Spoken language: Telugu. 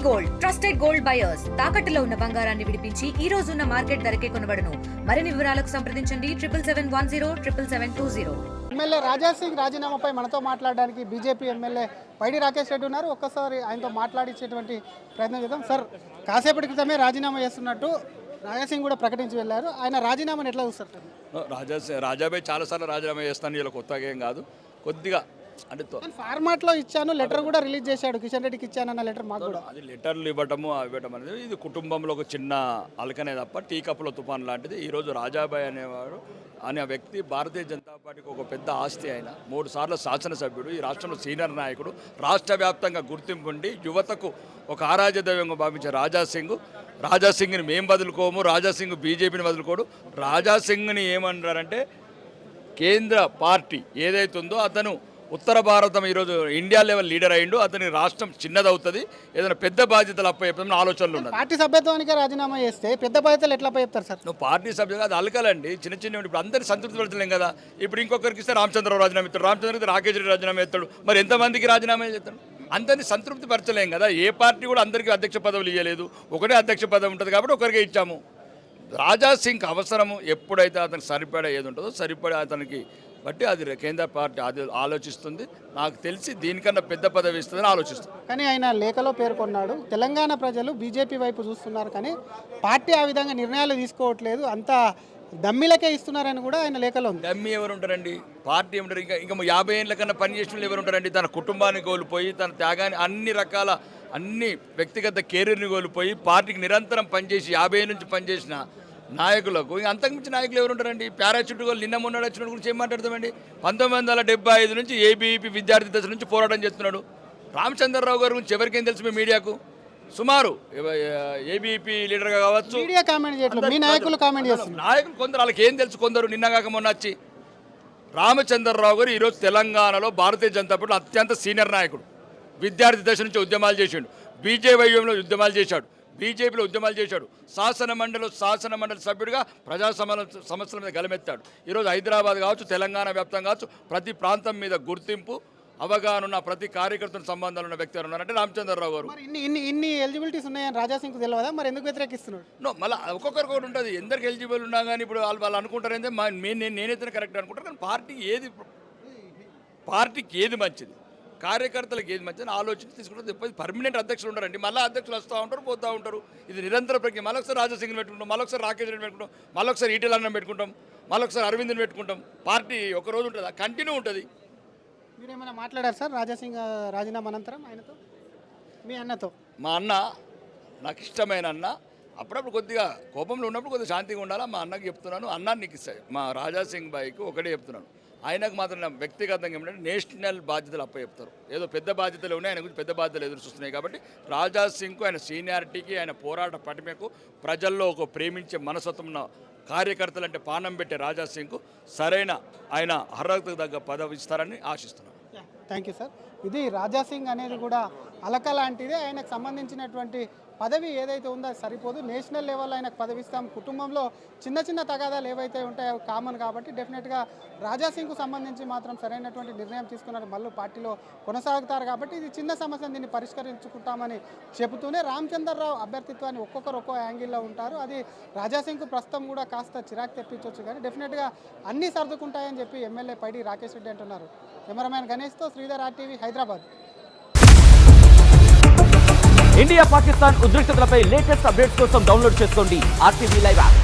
గోల్డ్ ట్రస్టెడ్ గోల్డ్ బయర్స్ తాకట్టులో ఉన్న బంగారాన్ని విడిపించి ఈ రోజు ఉన్న మార్కెట్ ధరకే కొనబడును. మరిన్ని వివరాలకు సంప్రదించండి 77107720. ఎమ్మెల్యే రాజాసింగ్ రాజీనామాపై మనతో మాట్లాడడానికి బీజేపీ ఎమ్మెల్యే పైడి రాకేష్ రెడ్డి ఉన్నారు. ఒక్కసారి ఆయనతో మాట్లాడించేటువంటి ప్రయత్నం చేద్దాం. సార్, కాసేపటి క్రితమే రాజీనామా చేస్తున్నట్టు రాజాసింగ్ కూడా ప్రకటించి వెళ్ళారు. ఆయన రాజీనామాని ఎట్లా చూస్తారు? రాజాబాయ్ చాలాసార్లు రాజీనామా చేస్తాను, ఇలా కొత్తగా ఏం కాదు. కొద్దిగా అంటే ఫార్మాట్లో ఇచ్చాను, లెటర్ కూడా రిలీజ్ చేశాడు. కిషన్ రెడ్డికి ఇచ్చానన్న లెటర్ మాకు కూడా. అది లెటర్లు ఇవ్వటము ఇవ్వటం అనేది ఇది కుటుంబంలో ఒక చిన్న అలకనే తప్ప టీ కప్పులో తుఫాన్ లాంటిది. ఈరోజు రాజాబాయ్ అనే వ్యక్తి భారతీయ జనతా పార్టీకి ఒక పెద్ద ఆస్తి. ఆయన 3 సార్లు శాసనసభ్యుడు, ఈ రాష్ట్రంలో సీనియర్ నాయకుడు, రాష్ట్ర వ్యాప్తంగా గుర్తింపు ఉండి యువతకు ఒక ఆరాధ్య దైవంగా భావించే రాజాసింగ్ని మేము వదులుకోము, రాజాసింగ్ బీజేపీని వదులుకోడు. రాజాసింగ్ని ఏమన్నారంటే కేంద్ర పార్టీ ఏదైతే ఉందో అతను ఉత్తర భారతం ఈరోజు ఇండియా లెవెల్ లీడర్ అయ్యిండు. అతని రాష్ట్రం చిన్నదవుతుంది, ఏదైనా పెద్ద బాధ్యతలు అప్పచెప్తామని ఆలోచనలు ఉన్నాయి. పార్టీ సభ్యత్వానికి రాజీనామా చేస్తే పెద్ద బాధ్యతలు ఎట్లా అప్పచెప్తారు సార్? నువ్వు పార్టీ సభ్యులు అది అలకలండి, చిన్న చిన్న. ఇప్పుడు అందరినీ సంతృప్తి పడతలేం కదా. ఇప్పుడు ఇంకొకరికి ఇస్తే రామచంద్రరావు రాజీనామా ఇస్తాడు, రామచంద్రకి రాకేష్ రెడ్డి రాజీనామా ఇస్తాడు. మరి ఎంతమందికి రాజీనామా చేస్తాడు? అందరినీ సంతృప్తి పరచలేం కదా. ఏ పార్టీ కూడా అందరికీ అధ్యక్ష పదవులు ఇవ్వలేదు, ఒకటే అధ్యక్ష పదవి ఉంటుంది కాబట్టి ఒకరికే ఇచ్చాము. రాజాసింగ్ అవసరము ఎప్పుడైతే అతనికి సరిపడా ఏది ఉంటుందో సరిపడా అతనికి బట్టి అది కేంద్ర పార్టీ అది ఆలోచిస్తుంది. నాకు తెలిసి దీనికన్నా పెద్ద పదవి ఇస్తుందని ఆలోచిస్తుంది. కానీ ఆయన లేఖలో పేర్కొన్నాడు, తెలంగాణ ప్రజలు బీజేపీ వైపు చూస్తున్నారు కానీ పార్టీ ఆ విధంగా నిర్ణయాలు తీసుకోవట్లేదు, అంతా డమ్మీలకే ఇస్తున్నారని కూడా ఆయన లేఖలో ఉంది. డమ్మీ ఎవరు ఉంటారండి? పార్టీ ఏమంటారు? ఇంకా 50 ఏళ్ళ కన్నా పనిచేసిన వాళ్ళు ఎవరు ఉంటారండి? తన కుటుంబాన్ని కోల్పోయి, తన త్యాగాన్ని, అన్ని వ్యక్తిగత కెరీర్ని కోల్పోయి పార్టీకి నిరంతరం పనిచేసి 50 ఏళ్ళ నుంచి పనిచేసిన నాయకులకు ఇంకా అంతకుమించి నాయకులు ఎవరు ఉంటారండి? పారాచూట్ వాళ్ళు నిన్న మొన్న వచ్చిన గురించి ఏం మాట్లాడతామండి? 1975 నుంచి ఏబీవీపీ విద్యార్థి దశ నుంచి పోరాటం చేస్తున్నాడు. రామచంద్రరావు గారి గురించి ఎవరికేం తెలుసు? మీ మీడియాకు సుమారు ఏబీవీపీ లీడర్గా కావచ్చు, నాయకులు కొందరు వాళ్ళకి ఏం తెలుసు, కొందరు నిన్నగాక మొన్న వచ్చి. రామచంద్రరావు గారు ఈరోజు తెలంగాణలో భారతీయ జనతా పార్టీలో అత్యంత సీనియర్ నాయకుడు. విద్యార్థి దశ నుంచి ఉద్యమాలు చేశాడు, బీజేవైఎంలో ఉద్యమాలు చేశాడు, బీజేపీలో ఉద్యమాలు చేశాడు, శాసన మండలి సభ్యుడిగా ప్రజా సమస్యల మీద గలమెత్తాడు. ఈరోజు హైదరాబాద్ కావచ్చు, తెలంగాణ వ్యాప్తంగా కావచ్చు, ప్రతి ప్రాంతం మీద గుర్తింపు అవగాహన ఉన్న ప్రతి కార్యకర్తను సంబంధాలు ఉన్న వ్యక్తి ఉన్నారంటే రామచంద్రరావు గారు. ఇన్ని ఎలిజిబిలిటీస్ ఉన్నాయని రాజాసింగ్ తెలియదా? మరి ఎందుకు వ్యతిరేకిస్తున్నాడు? మళ్ళీ ఒక్కొక్కరికి ఒకటి ఉంటుంది. ఎందరికి ఎలిజిబుల్ ఉన్నా కానీ ఇప్పుడు వాళ్ళు అనుకుంటారంటే నేనైతే కరెక్ట్ అనుకుంటారు. కానీ పార్టీకి ఏది మంచిది, కార్యకర్తలకు ఏది మంచిదని ఆలోచించి తీసుకుంటారు. పర్మనెంట్ అధ్యక్షులు ఉంటారండి, మళ్ళీ అధ్యక్షులు వస్తూ ఉంటారు, పోతూ ఉంటారు. ఇది నిరంతర ప్రక్రియ. మళ్ళొకసారి రాజాసింగ్ని పెట్టుకుంటాం, మళ్ళొకసారి రాకేష్ రెడ్డి పెట్టుకుంటాం, మళ్ళొకసారి ఈటెల అన్నం పెట్టుకుంటాం, మళ్ళొకసారి అరవింద్ని పెట్టుకుంటాం. పార్టీ ఒక రోజు ఉంటుంది, కంటిన్యూ ఉంటుంది. మీరేమైనా మాట్లాడారు సార్ రాజాసింగ్ రాజీనామా అనంతరం ఆయనతో, మీ అన్నతో? మా అన్న నాకు ఇష్టమైన అన్న. అప్పుడప్పుడు కొద్దిగా కోపంలో ఉన్నప్పుడు కొద్దిగా శాంతిగా ఉండాలా. మా అన్నకి చెప్తున్నాను, అన్న నీకు మా రాజాసింగ్ బాయ్కి ఒకటే చెప్తున్నాను, ఆయనకు మాత్రం వ్యక్తిగతంగా ఏమంటే నేషనల్ బాధ్యతలు అప్పచెప్తారు. ఏదో పెద్ద బాధ్యతలు ఉన్నాయి, ఆయన గురించి పెద్ద బాధ్యతలు ఎదురు చూస్తున్నాయి. కాబట్టి రాజాసింగ్కు, ఆయన సీనియారిటీకి, ఆయన పోరాట పటిమకు, ప్రజల్లో ఒక ప్రేమించే మనస్తత్వం ఉన్న కార్యకర్తలు అంటే పానం పెట్టే రాజాసింగ్కు సరైన ఆయన అర్హతకు తగ్గ పదవి ఇస్తారని ఆశిస్తున్నాను. Thank you sir. ఇది రాజాసింగ్ అనేది కూడా అలక లాంటిదే. ఆయనకు సంబంధించినటువంటి పదవి ఏదైతే ఉందో అది సరిపోదు. నేషనల్ లెవెల్ ఆయనకు పదవి ఇస్తాం. కుటుంబంలో చిన్న చిన్న తగాదాలు ఏవైతే ఉంటాయో అవి కామన్ కాబట్టి డెఫినెట్గా రాజాసింగ్కు సంబంధించి మాత్రం సరైనటువంటి నిర్ణయం తీసుకున్నారు. మళ్ళీ పార్టీలో కొనసాగుతారు కాబట్టి ఇది చిన్న సమస్యను దీన్ని పరిష్కరించుకుంటామని చెబుతూనే రామచంద్రరావు అభ్యర్థిత్వాన్ని ఒక్కొక్కరు ఒక్కో యాంగిల్లో ఉంటారు. అది రాజాసింగ్కు ప్రస్తుతం కూడా కాస్త చిరాకు తెప్పించవచ్చు, కానీ డెఫినెట్గా అన్నీ సర్దుకుంటాయని చెప్పి ఎమ్మెల్యే పైడి రాకేష్ రెడ్డి అంటున్నారు. కెమెరామ్యాన్ గణేష్తో శ్రీధర్, RTV, హైదరాబాద్. ఇండియా పాకిస్తాన్ ఉద్రిక్తతలపై లేటెస్ట్ అప్డేట్స్ కోసం డౌన్లోడ్ చేసుకోండి RTV లైవ్ యాప్.